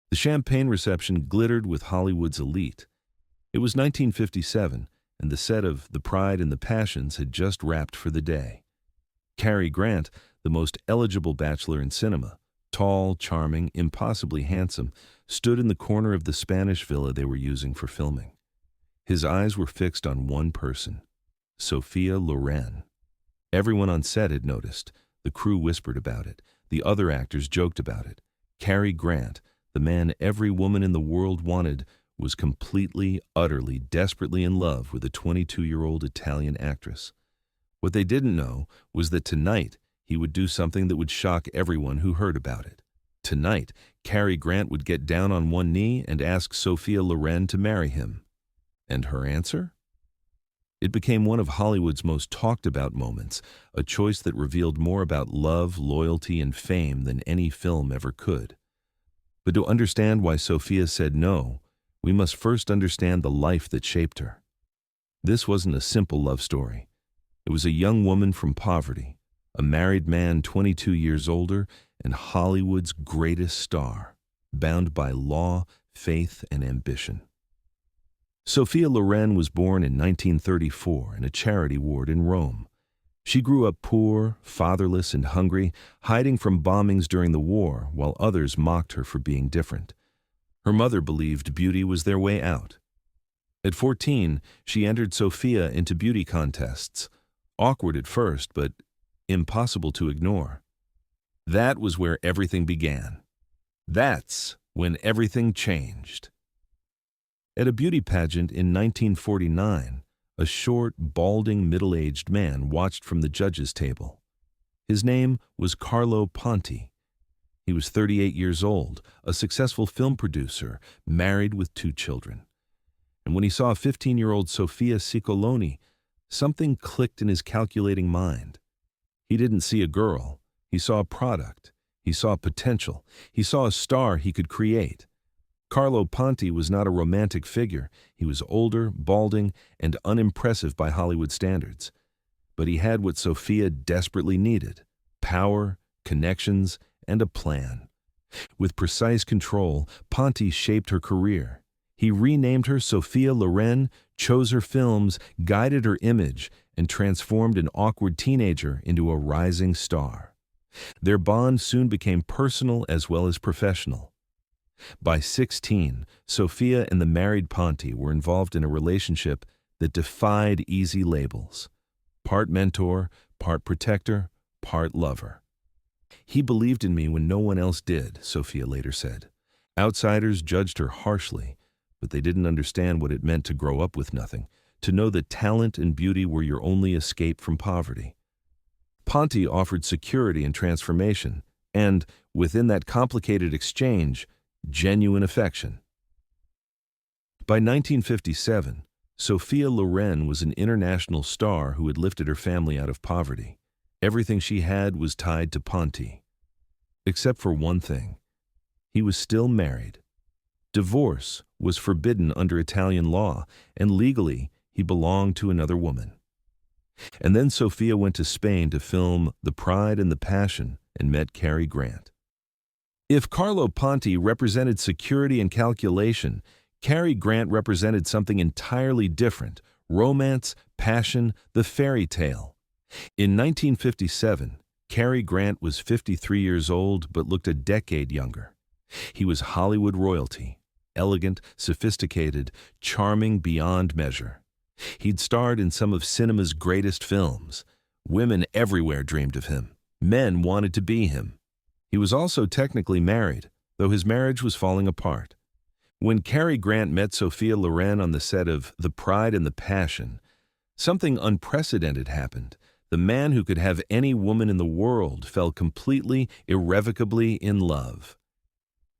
The champagne reception glittered with Hollywood's elite. It was 1957, and the set of The Pride and the Passions had just wrapped for the day. Cary Grant, the most eligible bachelor in cinema, tall, charming, impossibly handsome, stood in the corner of the Spanish villa they were using for filming. His eyes were fixed on one person, Sophia Loren. Everyone on set had noticed. The crew whispered about it. The other actors joked about it. Cary Grant, the man every woman in the world wanted, was completely, utterly, desperately in love with a 22-year-old Italian actress. What they didn't know was that tonight he would do something that would shock everyone who heard about it. Tonight, Cary Grant would get down on one knee and ask Sophia Loren to marry him. And her answer? It became one of Hollywood's most talked-about moments, a choice that revealed more about love, loyalty, and fame than any film ever could. But to understand why Sophia said no, we must first understand the life that shaped her. This wasn't a simple love story. It was a young woman from poverty, a married man 22 years older, and Hollywood's greatest star, bound by law, faith, and ambition. Sophia Loren was born in 1934 in a charity ward in Rome. She grew up poor, fatherless, and hungry, hiding from bombings during the war while others mocked her for being different. Her mother believed beauty was their way out. At 14, she entered Sophia into beauty contests, awkward at first, but impossible to ignore. That was where everything began. That's when everything changed. At a beauty pageant in 1949, a short, balding, middle-aged man watched from the judges' table. His name was Carlo Ponti. He was 38 years old, a successful film producer, married with 2 children. And when he saw 15-year-old Sophia Ciccoloni, something clicked in his calculating mind. He didn't see a girl. He saw a product. He saw potential. He saw a star he could create. Carlo Ponti was not a romantic figure. He was older, balding, and unimpressive by Hollywood standards. But he had what Sophia desperately needed: power, connections, and a plan. With precise control, Ponti shaped her career. He renamed her Sophia Loren, chose her films, guided her image, and transformed an awkward teenager into a rising star. Their bond soon became personal as well as professional. By 16, Sophia and the married Ponti were involved in a relationship that defied easy labels. Part mentor, part protector, part lover. He believed in me when no one else did, Sophia later said. Outsiders judged her harshly, but they didn't understand what it meant to grow up with nothing, to know that talent and beauty were your only escape from poverty. Ponti offered security and transformation, and, within that complicated exchange, genuine affection. By 1957, Sophia Loren was an international star who had lifted her family out of poverty. Everything she had was tied to Ponti. Except for one thing. He was still married. Divorce was forbidden under Italian law, and legally, he belonged to another woman. And then Sophia went to Spain to film The Pride and the Passion and met Cary Grant. If Carlo Ponti represented security and calculation, Cary Grant represented something entirely different: romance, passion, the fairy tale. In 1957, Cary Grant was 53 years old but looked a decade younger. He was Hollywood royalty, elegant, sophisticated, charming beyond measure. He'd starred in some of cinema's greatest films. Women everywhere dreamed of him. Men wanted to be him. He was also technically married, though his marriage was falling apart. When Cary Grant met Sophia Loren on the set of The Pride and the Passion, something unprecedented happened. The man who could have any woman in the world fell completely, irrevocably in love.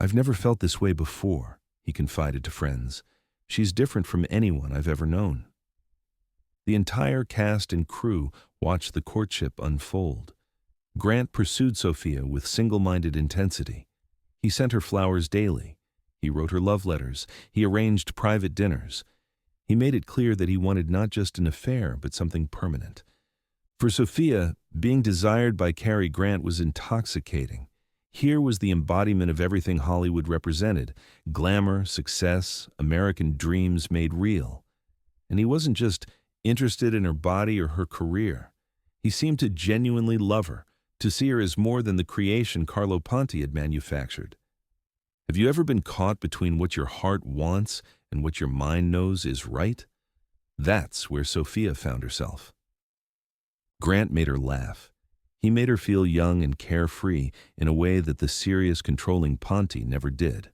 "I've never felt this way before," he confided to friends. "She's different from anyone I've ever known." The entire cast and crew watched the courtship unfold. Grant pursued Sophia with single-minded intensity. He sent her flowers daily. He wrote her love letters. He arranged private dinners. He made it clear that he wanted not just an affair, but something permanent. For Sophia, being desired by Cary Grant was intoxicating. Here was the embodiment of everything Hollywood represented: glamour, success, American dreams made real. And he wasn't just interested in her body or her career. He seemed to genuinely love her, to see her as more than the creation Carlo Ponti had manufactured. Have you ever been caught between what your heart wants and what your mind knows is right? That's where Sophia found herself. Grant made her laugh. He made her feel young and carefree in a way that the serious, controlling Ponti never did.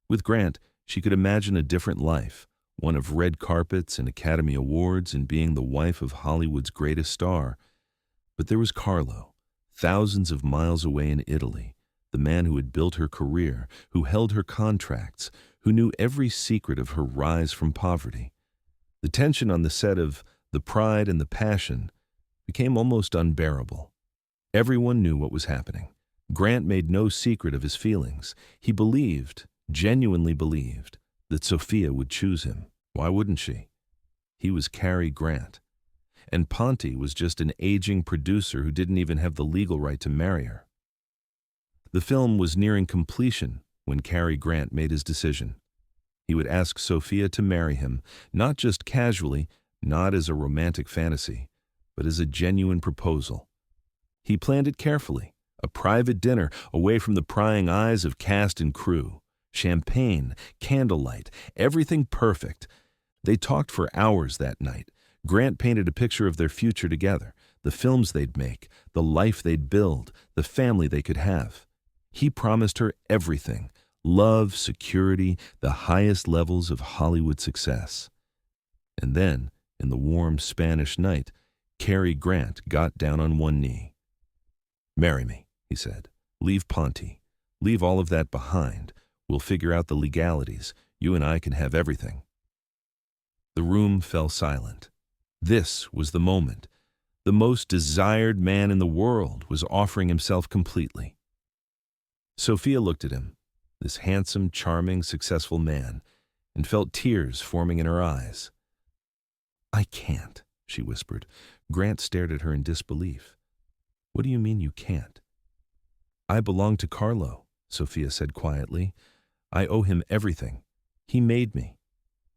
With Grant, she could imagine a different life, one of red carpets and Academy Awards and being the wife of Hollywood's greatest star. But there was Carlo, thousands of miles away in Italy, the man who had built her career, who held her contracts, who knew every secret of her rise from poverty. The tension on the set of The Pride and the Passion became almost unbearable. Everyone knew what was happening. Grant made no secret of his feelings. He believed, genuinely believed, that Sophia would choose him. Why wouldn't she? He was Cary Grant. And Ponti was just an aging producer who didn't even have the legal right to marry her. The film was nearing completion when Cary Grant made his decision. He would ask Sophia to marry him, not just casually, not as a romantic fantasy, but as a genuine proposal. He planned it carefully, a private dinner away from the prying eyes of cast and crew. Champagne, candlelight, everything perfect. They talked for hours that night. Grant painted a picture of their future together, the films they'd make, the life they'd build, the family they could have. He promised her everything: love, security, the highest levels of Hollywood success. And then, in the warm Spanish night, Cary Grant got down on one knee. "Marry me," he said. "Leave Ponti. Leave all of that behind. We'll figure out the legalities. You and I can have everything." The room fell silent. This was the moment. The most desired man in the world was offering himself completely. Sophia looked at him, this handsome, charming, successful man, and felt tears forming in her eyes. "I can't," she whispered. Grant stared at her in disbelief. "What do you mean you can't?" "I belong to Carlo," Sophia said quietly. "I owe him everything. He made me.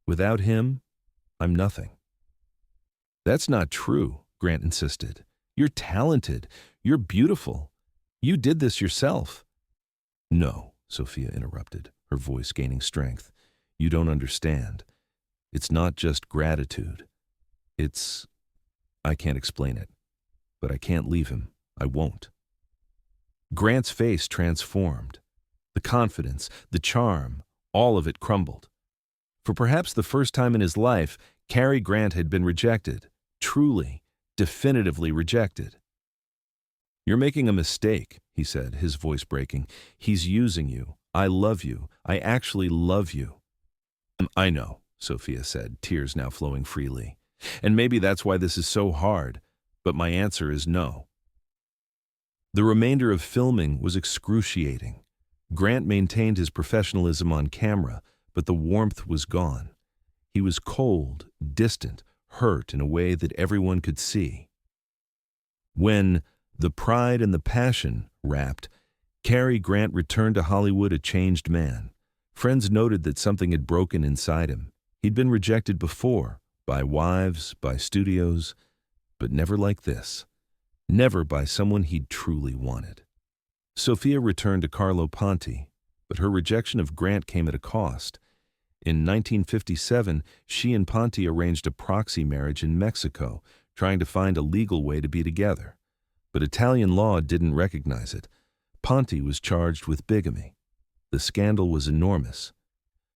Without him, I'm nothing." "That's not true," Grant insisted. "You're talented. You're beautiful. You did this yourself." "No," Sophia interrupted, her voice gaining strength. "You don't understand. It's not just gratitude. I can't explain it. But I can't leave him. I won't." Grant's face transformed. The confidence, the charm, all of it crumbled. For perhaps the first time in his life, Cary Grant had been rejected. Truly, definitively rejected. "You're making a mistake," he said, his voice breaking. "He's using you. I love you. I actually love you." "I know," Sophia said, tears now flowing freely. "And maybe that's why this is so hard. But my answer is no." The remainder of filming was excruciating. Grant maintained his professionalism on camera, but the warmth was gone. He was cold, distant, hurt in a way that everyone could see. When The Pride and the Passion wrapped, Cary Grant returned to Hollywood a changed man. Friends noted that something had broken inside him. He'd been rejected before, by wives, by studios, but never like this. Never by someone he'd truly wanted. Sophia returned to Carlo Ponti, but her rejection of Grant came at a cost. In 1957, she and Ponti arranged a proxy marriage in Mexico, trying to find a legal way to be together. But Italian law didn't recognize it. Ponti was charged with bigamy. The scandal was enormous.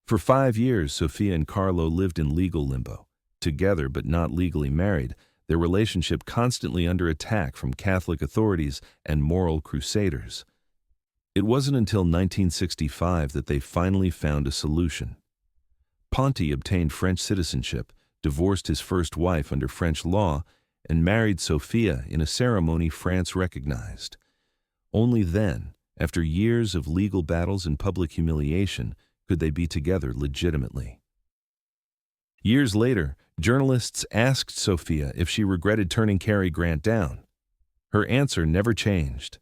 For 5 years, Sophia and Carlo lived in legal limbo, together but not legally married, their relationship constantly under attack from Catholic authorities and moral crusaders. It wasn't until 1965 that they finally found a solution. Ponti obtained French citizenship, divorced his first wife under French law, and married Sophia in a ceremony France recognized. Only then, after years of legal battles and public humiliation, could they be together legitimately. Years later, journalists asked Sophia if she regretted turning Cary Grant down. Her answer never changed.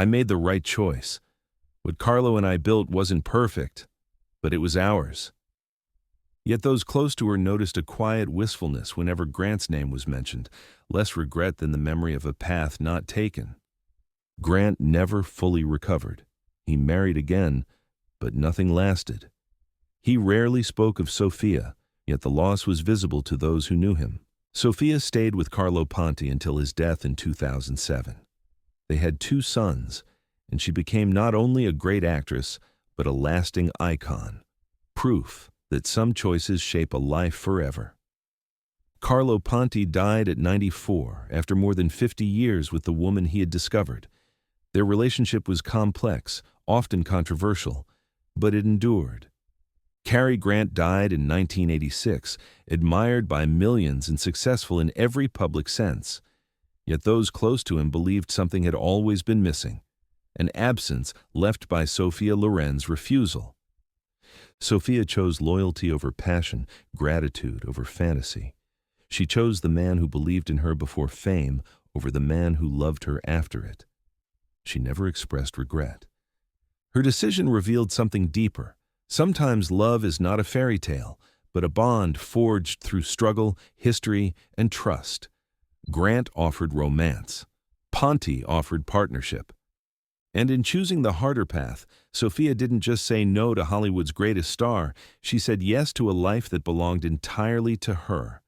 I made the right choice. What Carlo and I built wasn't perfect, but it was ours. Yet those close to her noticed a quiet wistfulness whenever Grant's name was mentioned, less regret than the memory of a path not taken. Grant never fully recovered. He married again, but nothing lasted. He rarely spoke of Sophia, yet the loss was visible to those who knew him. Sophia stayed with Carlo Ponti until his death in 2007. They had 2 sons, and she became not only a great actress, but a lasting icon, proof that some choices shape a life forever. Carlo Ponti died at 94 after more than 50 years with the woman he had discovered. Their relationship was complex, often controversial, but it endured. Cary Grant died in 1986, admired by millions and successful in every public sense. Yet those close to him believed something had always been missing, an absence left by Sophia Loren's refusal. Sophia chose loyalty over passion, gratitude over fantasy. She chose the man who believed in her before fame over the man who loved her after it. She never expressed regret. Her decision revealed something deeper. Sometimes love is not a fairy tale, but a bond forged through struggle, history, and trust. Grant offered romance. Ponti offered partnership. And in choosing the harder path, Sophia didn't just say no to Hollywood's greatest star, she said yes to a life that belonged entirely to her.